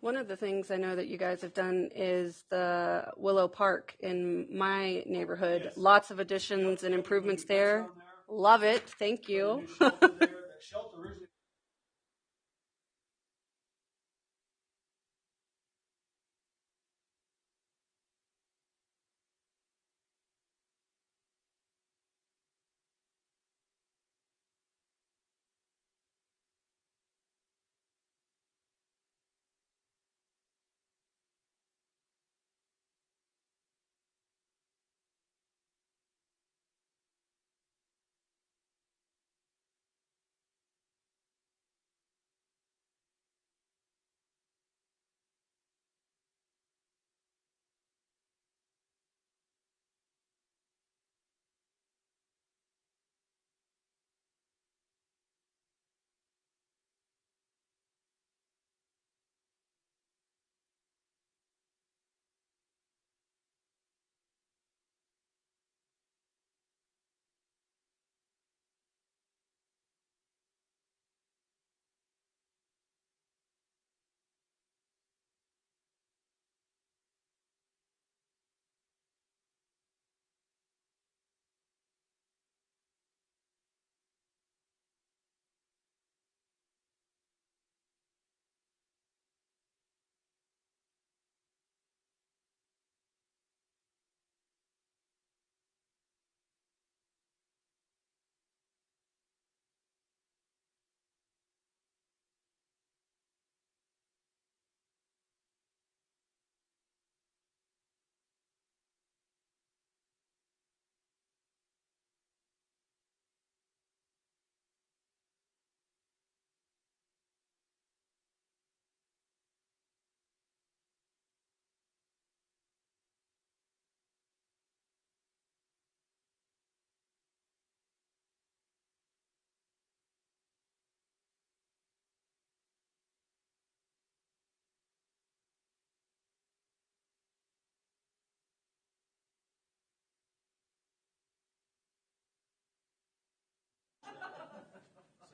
One of the things I know that you guys have done is the Willow Park in my neighborhood. Yes. Lots of additions and improvements there. Down there. Love it. Thank Put a you. new shelter there. That shelter originally.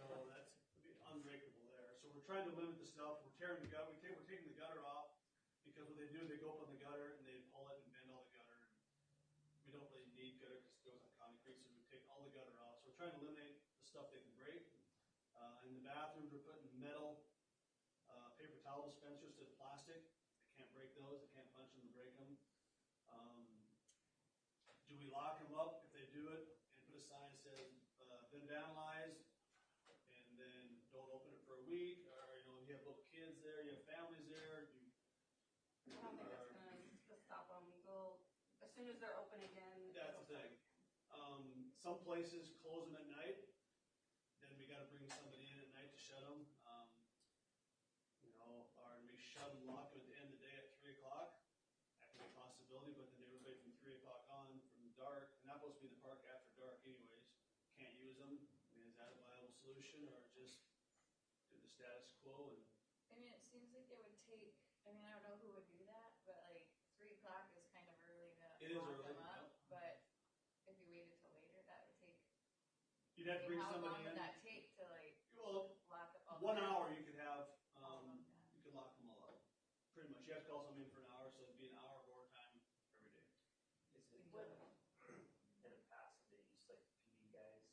So that's unbreakable there. So we're trying to limit the stuff. We're tearing the gutter. We're taking the gutter off because what they do, they go up on the gutter and they pull it and bend all the gutter. And we don't really need gutter because it goes on concrete, so we take all the gutter off. So we're trying to eliminate the stuff they can break. In the bathrooms, we're putting metal paper towel dispensers to the plastic. They can't break those. They can't punch them to break them. Do we lock them up if they do it and put a sign that says been vandalized, and then don't open it for a week, or you have little kids there, you have families there. I don't think that's going to stop them. We'll, as soon as they're open again. That's the thing. Some places close them at night. Then we got to bring somebody in at night to shut them. Or we shut them, lock them at the end of the day at 3 o'clock. That could be a possibility, but then everybody from 3 o'clock on from the dark, and not supposed to be in the park after dark anyways. Can't use them. I mean, is that a viable solution, or just do the status quo? And I mean, it seems like it would take. I mean, I don't know who would do that, but like 3 o'clock is kind of early to lock them up. Yep. But if you waited till later, that would take. You'd have to bring how somebody long in. would that take to like lock up all 1 hour you could have. all of them? You could lock them all up. Pretty much. You have to call somebody in for an hour, so it'd be an hour of overtime every day. Is it in the past they used like PD guys,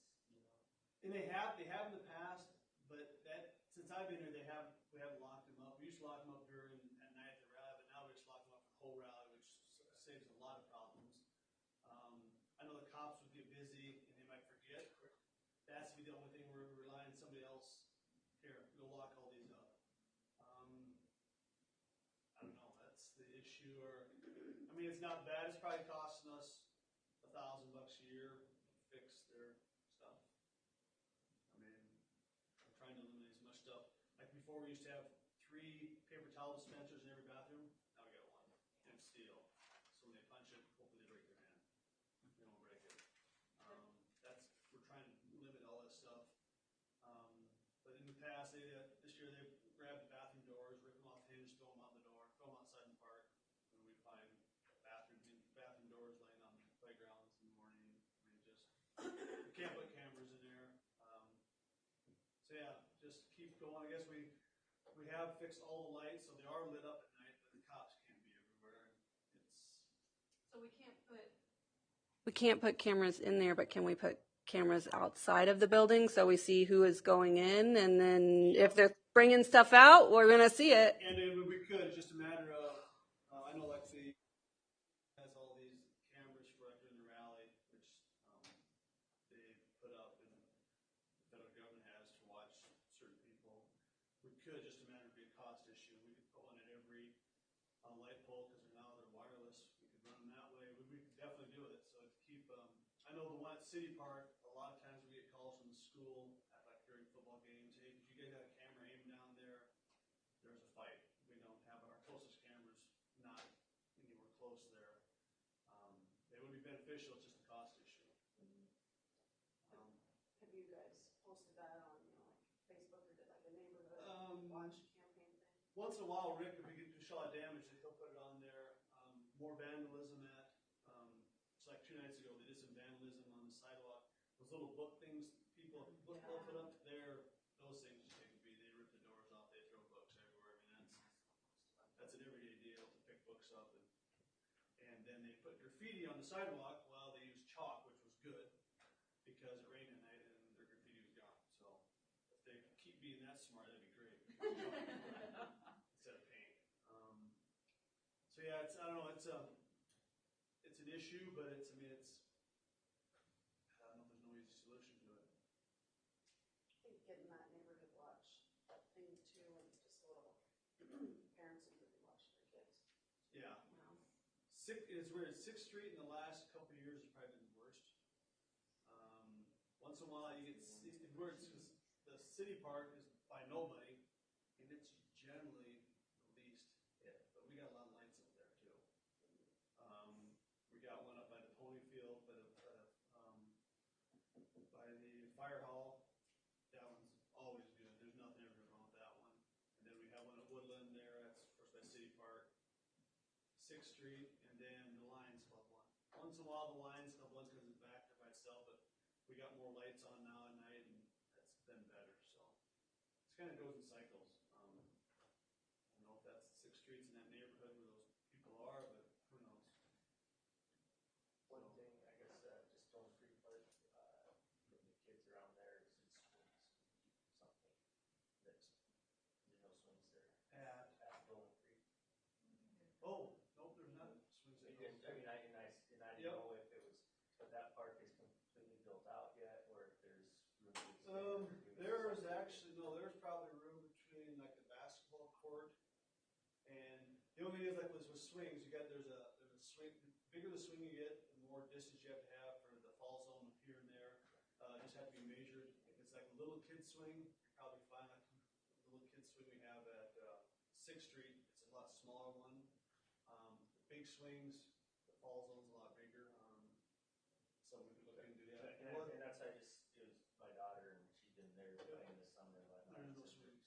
And they have in the past, but that since I've been here, we haven't locked them up. We used to lock them up at night at the rally, but now we just lock them up for the whole rally, which saves a lot of problems. I know the cops would get busy and they might forget. That's be the only thing we're relying on somebody else. Here, go lock all these up. I don't know. That's the issue. Or I mean, it's not bad. It's probably costing us $1,000 a year to fix their stuff. I mean, I'm trying to eliminate as much stuff. Like before, we used to have 3 paper towel dispensers in every bathroom. Now we got 1. And it's steel. So when they punch it, hopefully they break their hand. They won't break it. We're trying to limit all that stuff. But in the past, this year they grabbed the bathroom doors, rip them off the hinges, throw them out the door, throw them outside in the park. And we find bathroom doors laying on the playgrounds in the morning. I mean, you can't put cameras in there. So yeah, just keep going. I guess we we have fixed all the lights, so they are lit up at night, but the cops can't be everywhere. It's, So we can't put cameras in there, but can we put cameras outside of the building so we see who is going in, and then if they're bringing stuff out, we're gonna see it. and then we could, it's just a matter of, I know Lexi has all these cameras for like during the rally, which they put up, and the federal government has to watch certain people. We could, just a matter of being a cost issue, we could put one at every light pole, because now they're wireless. We could run them that way. We could definitely do it. So to keep, I know the one at City Park, a lot of times we get calls from the school at like during football games. Hey, did you guys have a camera aimed down there? There's a fight. We don't have our closest cameras not anywhere close there. They would be beneficial. It's just a cost issue. Have you guys posted that on, like Facebook, or did like a neighborhood watch campaign thing? Once in a while, Rick, if we get a lot of damage, he'll put it on there. More vandalism at, it's like 2 nights ago, they did some vandalism on the sidewalk. Those little book things people put up there, those things just take a beat. They rip the doors off, they throw books everywhere. I mean, that's an everyday deal to pick books up. And then they put graffiti on the sidewalk. Well, they used chalk, which was good because it rained at night and their graffiti was gone. So if they keep being that smart, that'd be great. Instead of paint. So yeah, I don't know. It's an issue, but I don't know if there's no easy solution to it. I think getting that neighborhood watch thing too, and just a little parents and really watch their kids. Yeah. It's weird. 6th Street in the last couple of years has probably been the worst. Once in a while, you get where it's because the City Park is by nobody, and it's generally the least hit. But we got a lot of lights up there too. We got one up by the pony field, by the fire hall. That one's always good. There's nothing ever wrong with that one. And then we have one at Woodland there. That's of course by City Park. 6th Street, and then the Lions Club one. Once in a while, the Lions Club one's because it's back there by itself, but we got more lights on now at night, and that's been better. So it kind of goes in cycles. I don't know if that's 6th Street's in that neighborhood where those people are, but who knows? One thing, I guess, just Stone Creek Park, getting the kids around there, is it swings, something that's, there's no swings there At Stone Creek. oh nope, there's not swings at Because, I mean, I didn't Yep. know if it was, but that park is completely built out yet, or if there's room to expand or do There's something. actually there's probably room between like the basketball court and the only thing is like with swings, there's a swing. The bigger the swing you get, the more distance you have to have for the fall zone here and there. Just have to be measured. If it's like a little kid swing, you're probably fine. Like the little kid swing we have at 6th Street, it's a lot smaller one. The big swings, the fall zone's a lot bigger. So we could look into that. And that's, it was my daughter, and she's been there playing this summer. There's no swings.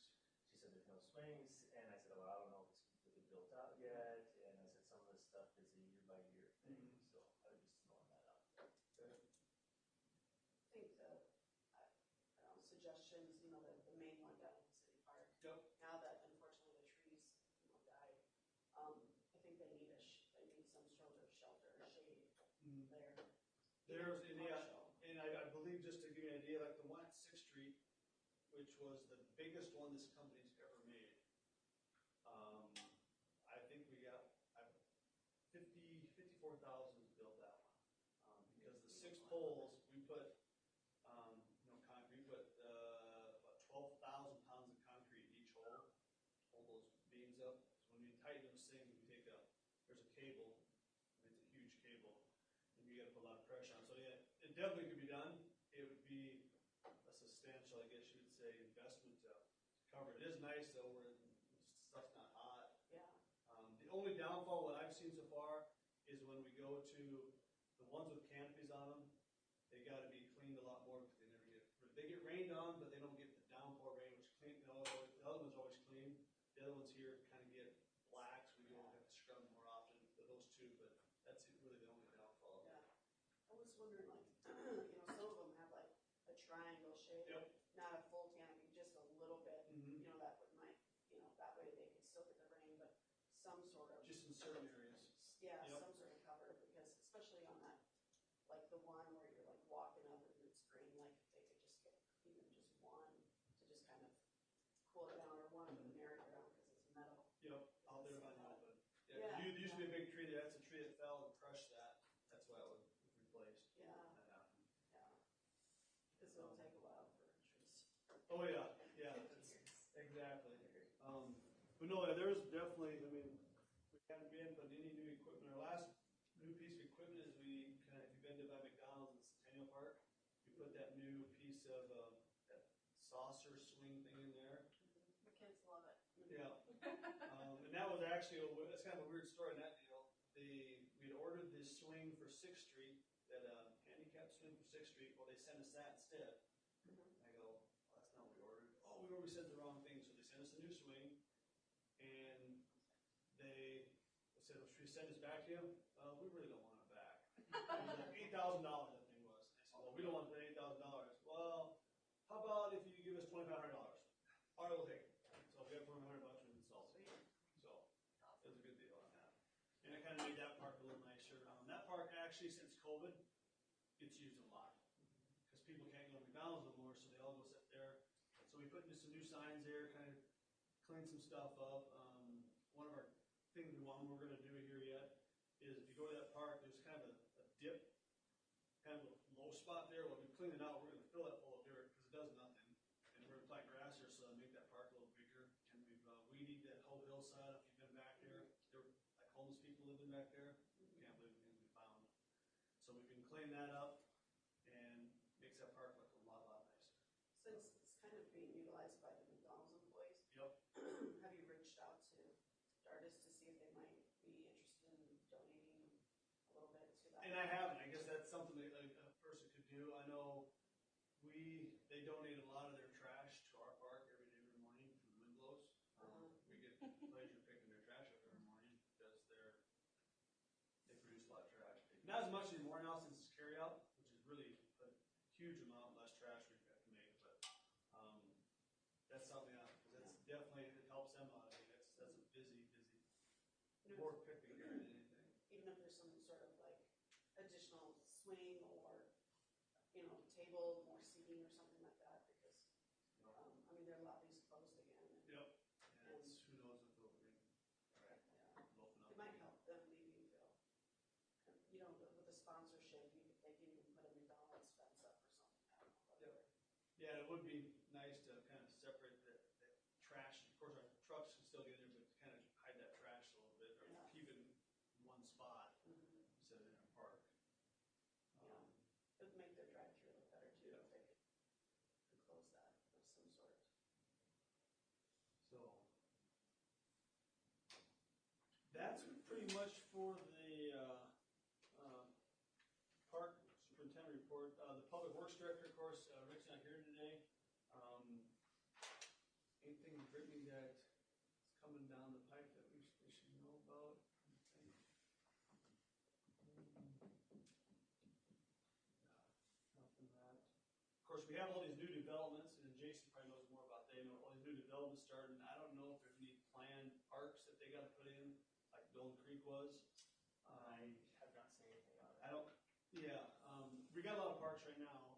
She said there's no swings, and I said, well, I don't know if it's completely built out yet, and I said some of this stuff is a year by year thing, so I was just throwing that out there. I think suggestions, the main one down at the City Park. Yep. Now that unfortunately the trees, died, I think they need some sort of shelter or shade there. There's and I believe just to give you an idea, like the one at 6th Street, which was the biggest one this company's ever made. I think we got 54,000 to build that one because the 6 poles we put concrete, we put about 12,000 pounds of concrete in each hole, hold those beams up. So when you tighten those things, there's a cable, and it's a huge cable, and you got to put a lot of pressure on. So yeah, it definitely could be done. It would be a substantial, I guess you would say, investment to cover it. It is nice though, where stuff's not hot. Yeah. The only downfall, what I've seen so far, is when we go to the ones with canopies on them, they got to be cleaned a lot more because they get rained on, but they don't get the downpour rain, which clean. The other one's always clean. The other ones here kind of get black, so we don't have to scrub them more often for those two. But that's really the only downfall. Yeah. I was wondering, some of them have like a triangle shape, Yep. not a full canopy, just a little bit. Mm-hmm. That might, some sort of. Just in certain areas. Yeah, Yep. some sort of cover, because especially on that, like the one where you're like walking up and it's green, like if they could just get even just one to just kind of cool it down, or one with a merry-go-round because it's metal. Yep, out there by the open. Yeah, There used to be a big tree there, that's a tree that fell and crushed that, that's why it was replaced. Yeah, That happened. yeah. Because it'll take a while for trees. Oh, yeah, that's, exactly. But no, there's definitely, I mean, we haven't been putting any new equipment. Our last new piece of equipment is we kind of, if you've been to by McDonald's in Centennial Park, we put that new piece of, that saucer swing thing in there. The kids love it. Yeah. And that was actually, that's kind of a weird story in that deal. We had ordered this swing for 6th Street, that handicap swing for 6th Street. Well, they sent us that instead. I go, well, that's not what we ordered. Oh, we sent the wrong thing. So they sent us a new swing, and they said, well, should we send this back to you? We really don't want it back. It was like $8,000 that thing was. I said, well, we don't want to pay $8,000. Well, how about if you give us $2,500? All right, we'll take it. So we got $2,500 we installed it. So it was a good deal on that. And it kind of made that park a little nicer. That park actually, since COVID, gets used a lot. Because people can't go to McDonald's no more, so they all go sit there. So we put in some new signs there, kind of clean some stuff up. One of our things we're going to do here yet is if you go to that park, there's kind of a dip, kind of a low spot there. When we clean it out, we're going to fill that full of dirt because it does nothing. And we're going to plant grass there so that'll make that park a little bigger. And we've weeded that whole hillside. If you've been back there, there were like homeless people living back there. We can't believe the things we found. So we can clean that up and makes that park look a lot nicer. Since it's kind of being utilized by the McDonald's employees, Yep. have you reached out to Dardis to see if they might be interested in donating a little bit to that? And I haven't. I guess that's something that a person could do. I know they donate a lot of their trash to our park every day, every morning from the wind blows. We get pleasure picking their trash up every morning because they produce a lot of trash. Not as much anymore now since it's carry out, which is really a huge amount less trash we've got to make. But that's something else. That's definitely, it helps them out. I mean, that's a busy, more picking here than anything. Even if there's some sort of like additional swing or, table, more seating or something like that, because, I mean, their lobby's closed again. And, Yep. And it's, who knows if they'll bring, yeah, open up. it might help them maybe feel, with the sponsorship, they can even put a McDonald's fence up or something. I don't know, whatever. Yeah, it would be nice to kind of separate the trash. Of course, our trucks can still get in, but to kind of hide that trash a little bit, or Yeah. keep it in one spot Mhm. instead of in a park. Yeah. It would make their drive-through look better too, Yeah. if they could close that of some sort. So that's pretty much for the park superintendent report. The public works director, of course, Rick's not here today. Anything, Brittany, that's coming down the pipe that we should know about? Nothing that. Of course, we have all these new developments, and Jason probably knows more about that. All these new developments starting. I don't know if there's any planned parks that they got to put in, like Golden Creek was. I have not seen anything on it. I don't. Yeah, we got a lot of parks right now.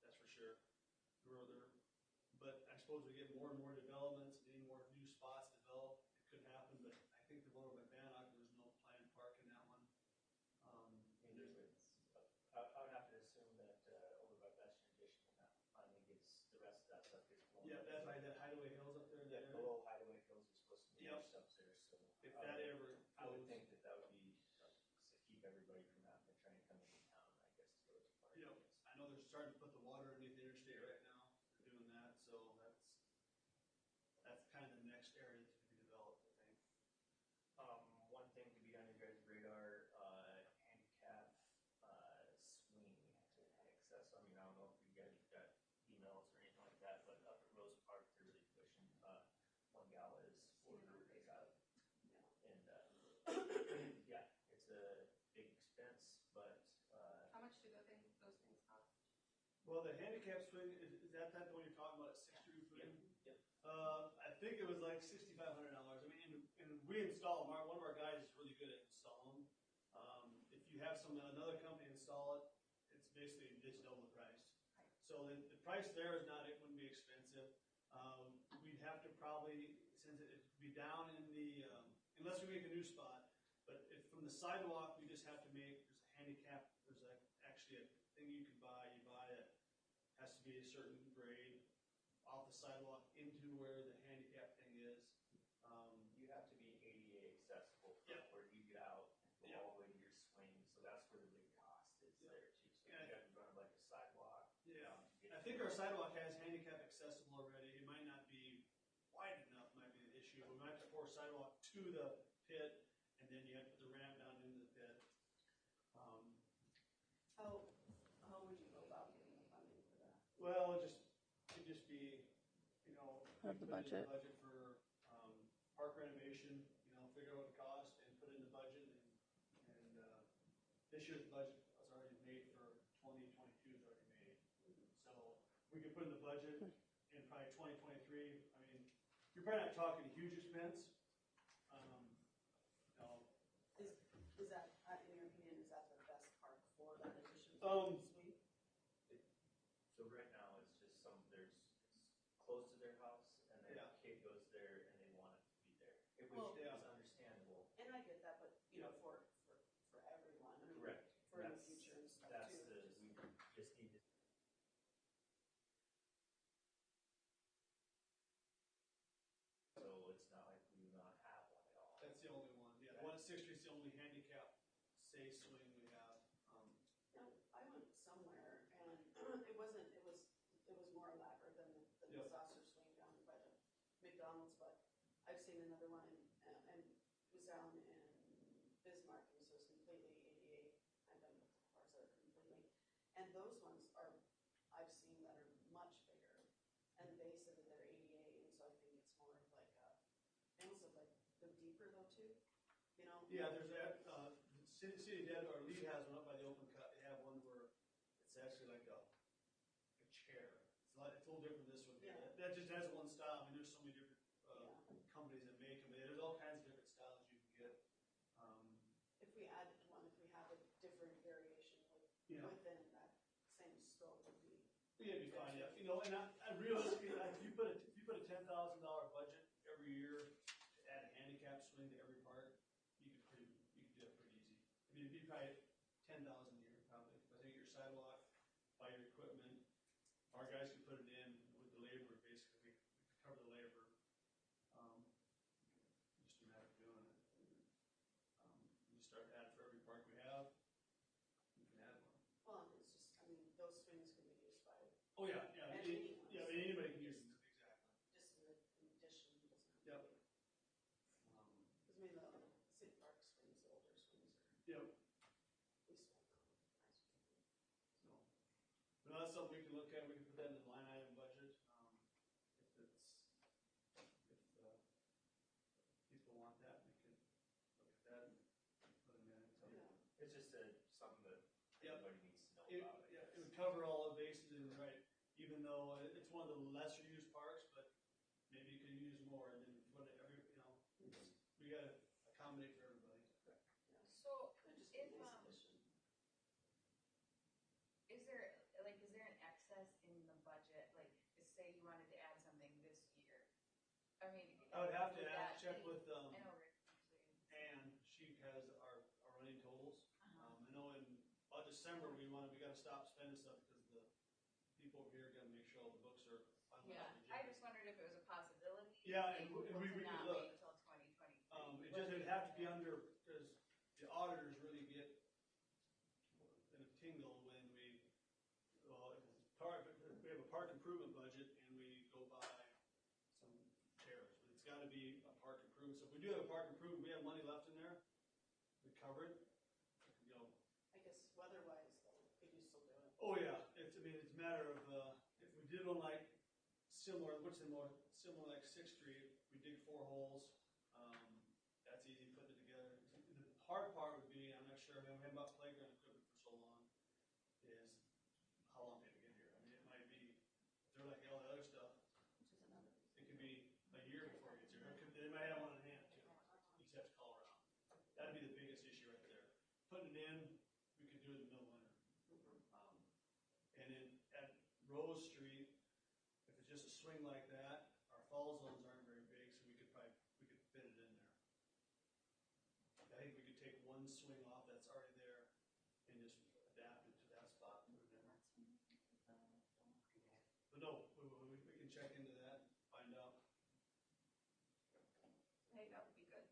That's for sure. But I suppose we get more and more developments, getting more new spots developed. It could happen, but I think the one over by Bannock, there's no planned park in that one. I would have to assume that over by Bastion Addition, when that finally gets, the rest of that stuff gets blown. Yeah, that's right. That Hideaway Hills up there. Yeah, the little Hideaway Hills are supposed to be Yep. stuff there, so. If that ever I would goes. think that would be to keep everybody from having to try and come into town, I guess, to go to the park. You know, I know they're starting to put the water underneath the interstate right now. They're doing that, so that's kind of the next area to be developed, I think. One thing to be on your guys' radar, handicap swing access. I mean, I don't know if you guys got emails or anything like that, but up at Rosa Park, they're really pushing. One gal is ordered it out, and yeah, it's a big expense, but How much do those things cost? Well, the handicap swing, is that the one you're talking about at 6th Street? Yep. I think it was like $6,500. I mean, and we install them. One of our guys is really good at installing them. If you have another company install it, it's basically just double the price. So the price there is not, it wouldn't be expensive. We'd have to probably, since it'd be down in the, unless we make a new spot, but if from the sidewalk, we just have to make, there's a handicap, actually a thing you can buy, it has to be a certain grade off the sidewalk into where the handicap thing is. You have to be ADA accessible from Yep. where you get out and go Yep. all the way to your swing, so that's where the big cost is Yep. there too. So Yeah. you have to run like a sidewalk. Yeah. to get I to think it. our sidewalk has handicap accessible already. It might not be wide enough, might be the issue. We might have to pour sidewalk to the pit, and then you have to put the ramp down into the pit. How would you go about getting the funding for that? Well, it'd just be, Of the we put it in budget. the budget for, park renovation, figure out what the cost and put it in the budget and this year's budget was already made for 2022 is already made. So we could put in the budget in probably 2023. I mean, you're probably not talking a huge expense. Is that, in your opinion, is that the best park for that addition to Um, the swing? So right now, it's just it's close to their house, and their Yeah. kid goes there and they want it to be there, which Well, is yeah. understandable. And I get that, but, for everyone, I mean, Correct. for in the That's- future and stuff That's too. we just need to. So it's not like we do not have one at all. That's the only one. Yeah, the one at Sixth Street's the only handicap safe swing we have. I went somewhere and it was more elaborate than the Yep. saucer swing down by the McDonald's, but I've seen another one and it was down in Bismarck, and so it's completely ADA. I've done parts that are completely, and those ones I've seen that are much bigger, and they said that they're ADA, and so I think it's more of like almost like they're deeper though too, Yeah, there's that, City of Denver, Lee has one up by the open cut. They have one where it's actually like a chair. It's a little different than this one. Yeah. That just has one style. I mean, there's so many different Yeah. companies that make them. There's all kinds of different styles you can get. If we add one, if we have a different variation Yeah. within that same scope would be. Yeah, it'd be fine, yeah. And I realistically, if you put a $10,000 budget every year to add a handicap swing to every park, you could do it pretty easy. I mean, it'd be probably 10,000 a year, probably. I think your sidewalk, buy your equipment, our guys could put it in with the labor, basically, we could cover the labor. Just a matter of doing it. You start adding for every park we have, you can add one. Well, and it's just, those swings can be used by, Oh, yeah, yeah. And anyone. Yeah, I mean, anybody can use them, exactly. just in addition, doesn't have Yep. to be. Because the city park swings, the older swings Yep. we swing on, nice. So, but that's something we can look at, we can put that in the line item budget, if people want that, we could look at that and put them in. So, Yeah. It's just something that Yep. everybody needs to know It, about. yeah, it would cover all the bases and right, even though it's one of the lesser used parks, but maybe you could use more and then put it we gotta accommodate for everybody. So, It'd just be a if, nice addition. is there an excess in the budget, like, say you wanted to add something this year? I mean. I would have to would that check be- with, I know Rick usually. Ann, she has our running totals. Uh-huh. I know in about December, we gotta stop spending stuff because the people over here gotta make sure all the books are finalized. Yeah, I just wondered if it was a possibility. Yeah, and to we could not look. wait until 2023. It'd have to be under, because the auditors really get in a tingle when we have a park improvement budget and we go buy some chairs. But it's gotta be a park improvement. So if we do have a park improvement, we have money left in there, we cover it. I guess weather-wise though, could you still do it? Oh, yeah, it's a matter of, if we did one like similar like Sixth Street, we dig 4 holes, that's easy putting it together. The hard part would be, I'm not sure, we haven't bought playground equipment for so long, is how long did it get here? I mean, it might be, if they're like all the other stuff, Which is another reason. it could be a year before it gets here. They might have one in hand too. putting it in, we could do it in the middle of winter. Mhm. And then at Rose Street, if it's just a swing like that, our fall zones aren't very big, so we could fit it in there. I think we could take one swing off that's already there and just adapt it to that spot. Put it in. But no, we can check into that, find out. I think that would be good.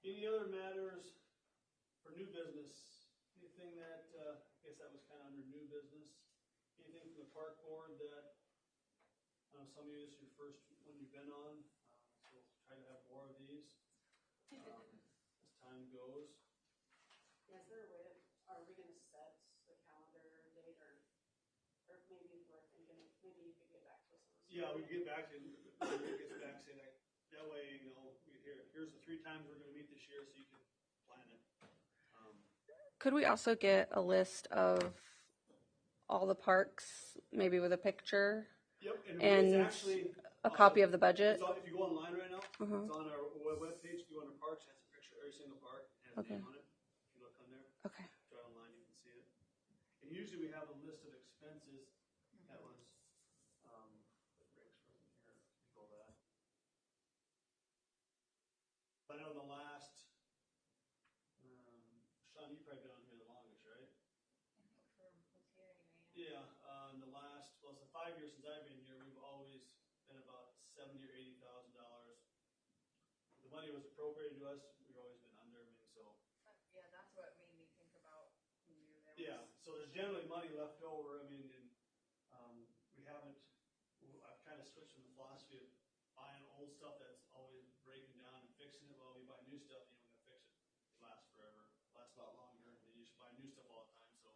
Any other matters for new business? Anything that, I guess that was kind of under new business. Anything from the park board that, some of you, this is your first one you've been on, so we'll try to have more of these as time goes. Yeah, is there a way to, are we gonna set the calendar date or maybe we're thinking, maybe you could get back to us on this? Yeah, we can get back to, when Rick gets back, say like, that way, here's the 3 times we're gonna meet this year, so you can plan it. Could we also get a list of all the parks, maybe with a picture Yep, and and it's actually a copy of the budget? if you go online right now, Uh-huh. it's on our webpage. If you go under parks, it has a picture of every single park, it has a Okay. name on it. If you look on there, Okay. try online, you can see it. And usually we have a list of expenses that was, Rick's wasn't here, control that. But I know the last, Sean, you've probably been on here the longest, right? I think for who's here anyway. Yeah, the last, well, it's the 5 years since I've been here, we've always been about $70,000 or $80,000. The money was appropriated to us, we've always been under, I mean, so. Yeah, that's what made me think about when we were there. Yeah, so there's generally money left over, I mean, and, we haven't, I've kind of switched from the philosophy of buying old stuff that's always breaking down and fixing it, while we buy new stuff, you know, we're gonna fix it. It lasts forever, lasts a lot longer, than you should buy new stuff all the time, so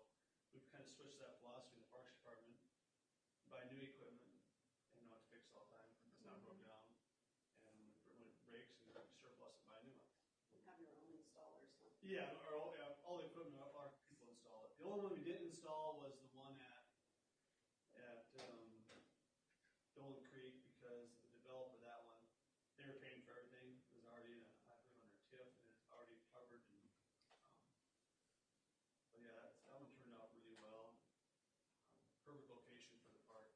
we've kind of switched that philosophy in the Parks Department. Buy new equipment and not to fix all the time, it's not broke down, and when it breaks, and you surplus it, buy a new one. You have your own installers, huh? Yeah, all the equipment, our people install it. The only one we didn't install was the one at Dolan Creek, because the developer, that one, they were paying for everything. It was already, I believe, under TIF, and it's already covered. And, but yeah, that one turned out really well. Perfect location for the park.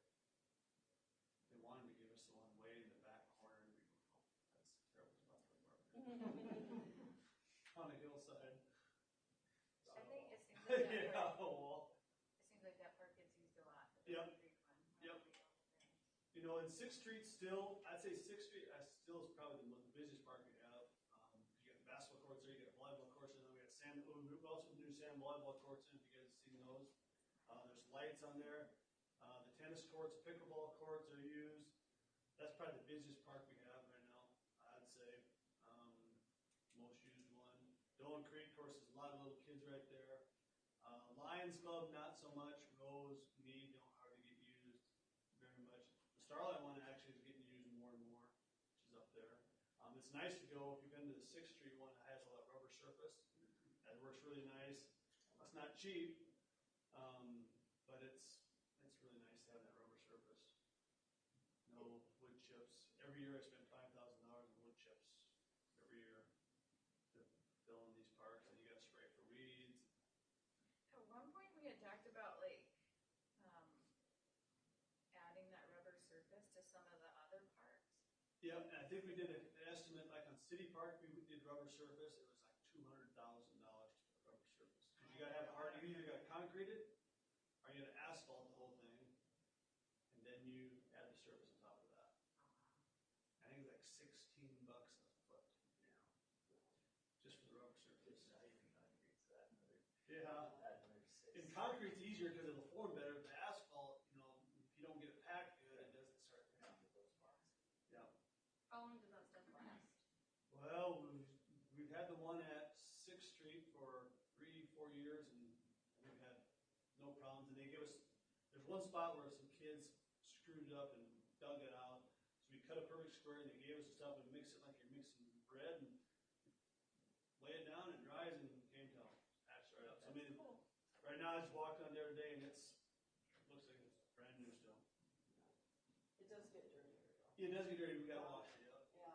They wanted to give us the one way in the back corner, and we go, oh, that's a terrible spot for the park. On a hillside. I think it seems like that Yeah, park, well, it seems like that park gets used a lot. the Yep. Creek one. Yep. you know, and 6th Street still, I'd say 6th Street still is probably the busiest park we have. You got the basketball courts there, you got a volleyball courts, and then we got we also do sand volleyball courts in, if you guys have seen those. There's lights on there. The tennis courts, pickleball courts are used. That's probably the busiest park we have right now, I'd say. Most used one. Dolan Creek, of course, there's a lot of little kids right there. Lions Club, not so much. Rose, Mead don't hardly get used very much. The Starlight one actually is getting used more and more, which is up there. It's nice to go, if you've been to the 6th Street one, that has all that rubber surface. That works really nice. It's not cheap, but it's really nice to have that rubber surface. No wood chips. Every year I spend $5,000 on wood chips every year to fill in these parks, and you got to spray for weeds. At one point, we had talked about like adding that rubber surface to some of the other parks. Yeah, and I think we did an estimate, like on City Park, we did rubber surface. It was like $200,000 to put rubber surface. Because you got to have hard. You either got to concrete it, or you got to asphalt the whole thing, and then you add the surface on top of that. I think it's like $16 a foot. Yeah. Just for the rubber surface. Not even concrete, so that's another. Yeah. That's another 6. In concrete's easier because it'll form better. The asphalt, you know, if you don't get it packed good, it doesn't start to happen. Yeah. How long does that stuff last? Well, we've had the one at 6th Street for 3-4 years, and we've had no problems. And they give us, there's one spot where some kids screwed it up and dug it out. So we cut a perfect square, and they gave us the stuff and mix it like you're mixing bread, and lay it down, and it dries, and came to patch right up. So I mean, right now I just walked on there today, and it looks like it's brand new still. It does get dirtier though. Yeah, it does get dirty. We gotta wash it up. Yeah.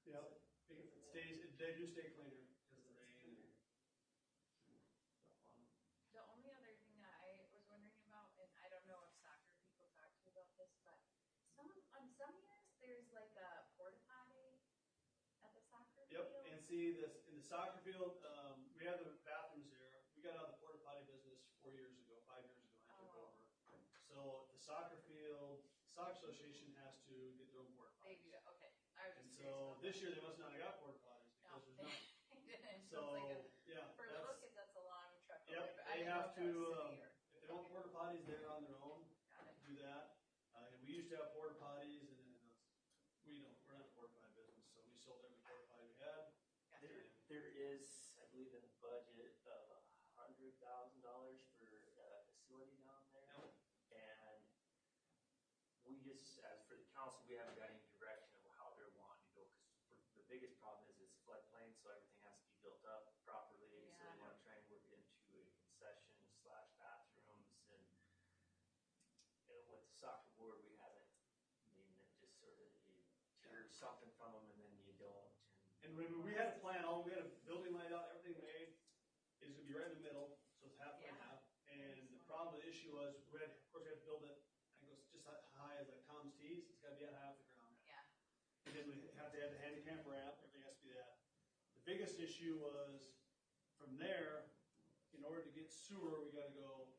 Yep, they do stay cleaner because of the rain and stuff on them. The only other thing that I was wondering about, and I don't know if soccer people talk to you about this, but on some years, there's like a porta potty at the soccer field. Yep, and see this, in the soccer field, we have the bathrooms there. We got out of the porta potty business 5 years ago, I took over. So the soccer field, soccer association has to get their own porta They potties. do that, okay. I was And just so curious about this that. year they must not have got porta potties No, because there's none. they didn't. So, It's like yeah, for little that's, kids, that's a long trek away, yep, but I they didn't know have if that to, was city or. if they want porta potties, they're on their own, Got it. do that. And we used to have porta potties and then we're not a porta potty business, so we sold every porta potty we had. Gotcha. There is, I believe, in the budget, $100,000 for a facility down there. Yep. And we just, as for the council, we haven't got any direction of how they're wanting to go, because the biggest problem is it's floodplain, so everything has to be built up properly. So Yeah. they want to try and work it into a concession / bathrooms, and with the soccer board, we haven't, I mean, it just sort of, you hear something from them and then you don't. And when we had a plan, we had a building laid out, everything made, it's gonna be right in the middle, so it's half by Yeah. half. And the problem, the issue was, of course, we had to build it, I think it was just as high as like Tom's tees, it's gotta be at half the ground. Yeah. And then we have to have the handicap ramp, everything has to be that. The biggest issue was, from there, in order to get sewer, we gotta go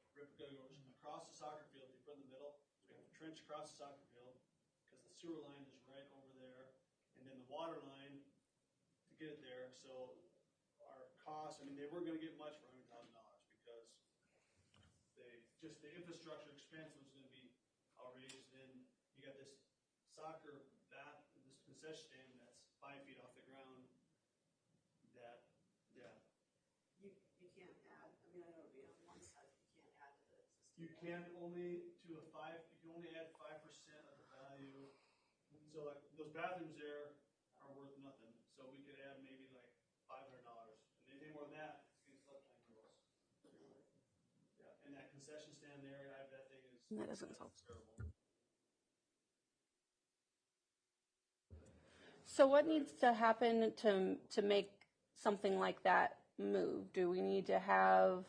across the soccer field, we put in the middle, we have to trench across the soccer field, because the sewer line is right over there, and then the water line to get it there, so our cost, I mean, they weren't gonna get much for $100,000, because the infrastructure expense was gonna be outrageous. Then you got this this concession stand that's 5 feet off the ground, that, yeah. You can't add, I mean, I know it'd be on one side, but you can't add to the existing. You can only add 5% of the value. So like those bathrooms there are worth nothing. So we could add maybe like $500. And anything more than that, it's against floodplain rules. Yeah, and that concession stand there, that thing is That doesn't sound. terrible. So what needs to happen to make something like that move? Do we need to have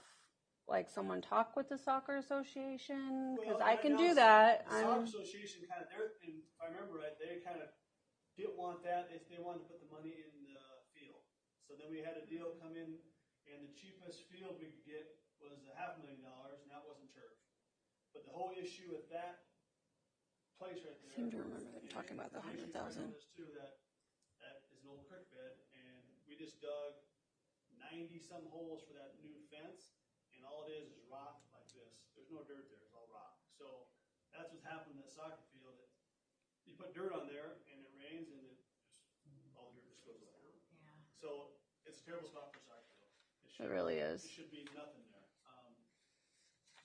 like someone talk with the soccer association? Because I can do that. The soccer association kind of, if I remember right, they kind of didn't want that. They wanted to put the money in the field. So then we had a deal come in, and the cheapest field we could get was $500,000, and that wasn't turf. But the whole issue with that place right there. I seem to remember them talking about the 100,000. Too, that is an old creek bed, and we just dug 90-some holes for that new fence, and all it is rock like this. There's no dirt there; it's all rock. So that's what's happened in that soccer field. You put dirt on there, and it rains, and all the dirt just goes away. Yeah. So it's a terrible spot for soccer field. It really is. It should be nothing there.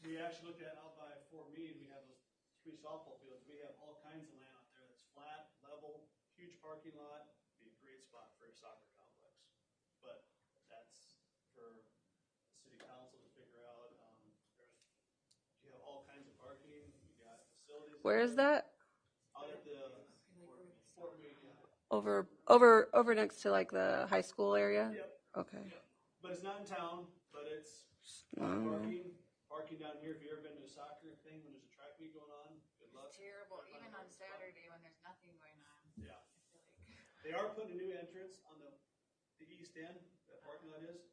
We actually looked at out by Fort Meade. We have those 3 softball fields. We have all kinds of land out there that's flat, level, huge parking lot. Be a great spot for a soccer complex. But that's for the city council to figure out. You have all kinds of parking. You got facilities. Where is that? Out at the Fort Meade. Over next to like the high school area? Yep. Okay. Yep. But it's not in town. But it's parking down here. If you've ever been to a soccer thing when there's a track meet going on, good luck. It's terrible, even on Saturday when there's nothing going on. Yeah. I feel like. They are putting a new entrance on the east end, that parking lot is.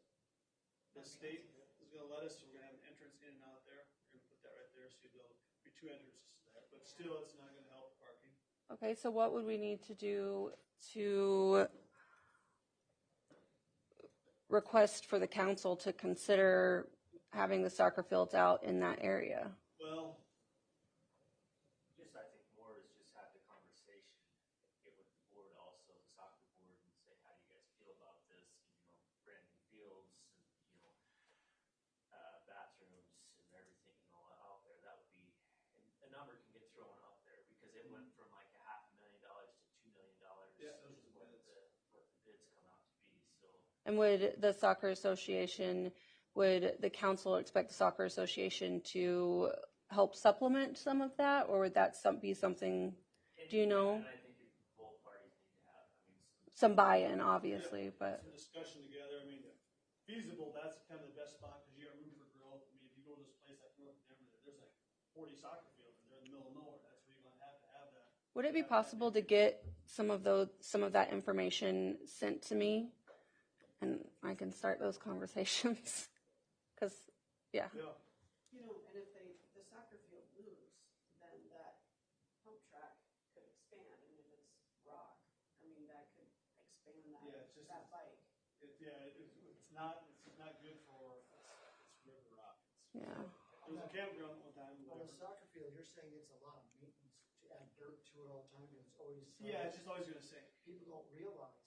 The state is gonna let us, so we're gonna have an entrance in and out there. We're gonna put that right there, so there'll be 2 entrances there, but still, it's not gonna help parking. Okay, so what would we need to do to request for the council to consider having the soccer fields out in that area? Well, Just, I think more is just have the conversation, get with the board also, the soccer board, and say, how do you guys feel about this? Brand new fields, and, bathrooms and everything, out there. That would be, a number can get thrown up there, because it went from like $500,000 to $2 million. Yeah, those are the what bids. what the bids come out to be, so. And would the soccer association, would the council expect the soccer association to help supplement some of that, or would that be something, do you know? And I think both parties need to have, some buy-in, obviously, but Some discussion together. I mean, feasible, that's kind of the best spot because you got room for growth. I mean, if you go to this place like North Denver, there's like 40 soccer fields and they're in the middle of nowhere. That's where you're going to have that. would it be possible to get some of that information sent to me, and I can start those conversations? Because, yeah. Yeah. You know, and if the soccer field moves, then that pump track could expand, and if it's rock, I mean, that could expand Yeah, it's just- that bike. It's not good for it's river rock. Yeah. There was a campground one time. On the Whatever. soccer field, you're saying it's a lot of maintenance to add dirt to it all the time, and it's always. Yeah, it's just always going to sink. People don't realize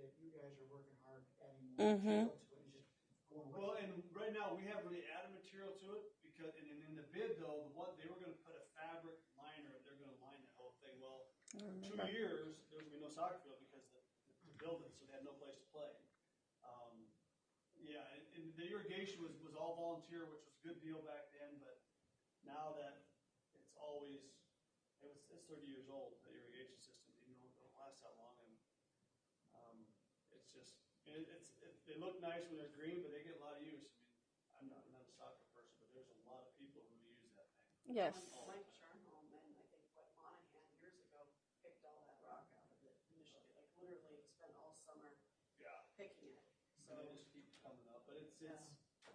that you guys are working hard adding Mhm. more material to it, and just going with Well, it. and right now we haven't really added material to it because, and in the bid though, they were going to put a fabric liner. They're going to line the whole thing. Well, I for 2 remember. years there was going to be no soccer field because the building, so they had no place to play. Yeah, and the irrigation was all volunteer, which was a good deal back then. But now that it's 30 years old, the irrigation system, don't last that long, and it's just they look nice when they're green, but they get a lot of use. I mean, I'm not a soccer person, but there's a lot of people who use that thing. Yes. Mike Charnholm and I think Monahan years ago picked all that rock out of it initially, like literally spent all summer Yeah. picking it. So they just keep coming up, but it's Yeah. I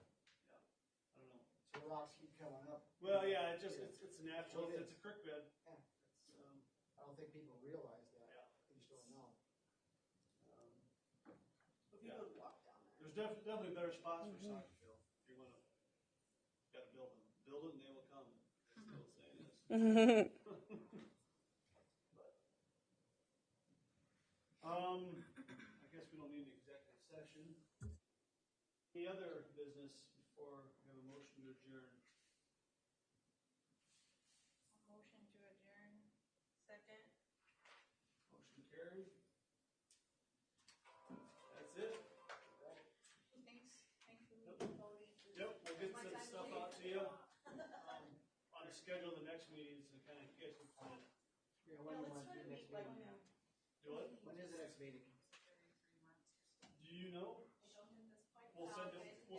don't know. So rocks keep coming up. Well, yeah, it's a natural. Well, It's a creek bed. Yeah. It's, I don't think people realize that. Yeah. They just don't know. If you Yeah. go to walk down there. There's definitely better spots for soccer field. If you want to, got to build it, and they will come. That's the old saying is. I guess we don't need an executive session. Any other business before we have a motion to adjourn? Motion to adjourn. Second. Motion carried. That's it. Thanks for voting. Yep, we'll get some stuff out to you. On the schedule, the next meeting, so kind of you guys can plan. Yeah, when do you want to do the next meeting? Do it. When is the next meeting? Do you know? We'll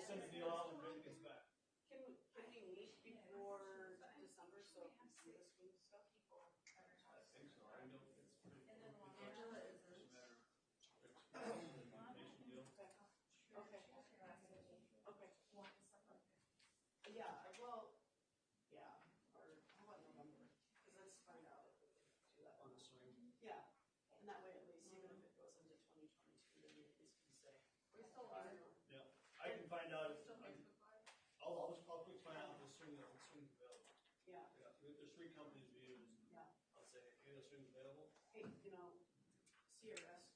send the deal out when Brandon gets back. Can we meet before December, so we can see this week's stuff? I think so. I know it's pretty. And then Angela is It's a matter of information deal. Okay. Yeah, well, yeah, or how about November? Because let's find out if we can do that. On the swing. Yeah, and that way at least, even if it goes into 2022, then we at least can say. We still I are. don't know. Yeah, I can find out. Still Facebook Live. I'll quick find out if the swing's available. Yeah, Yeah, there's 3 companies we use. Yeah. I'll say, hey, the swing's available. hey, CRS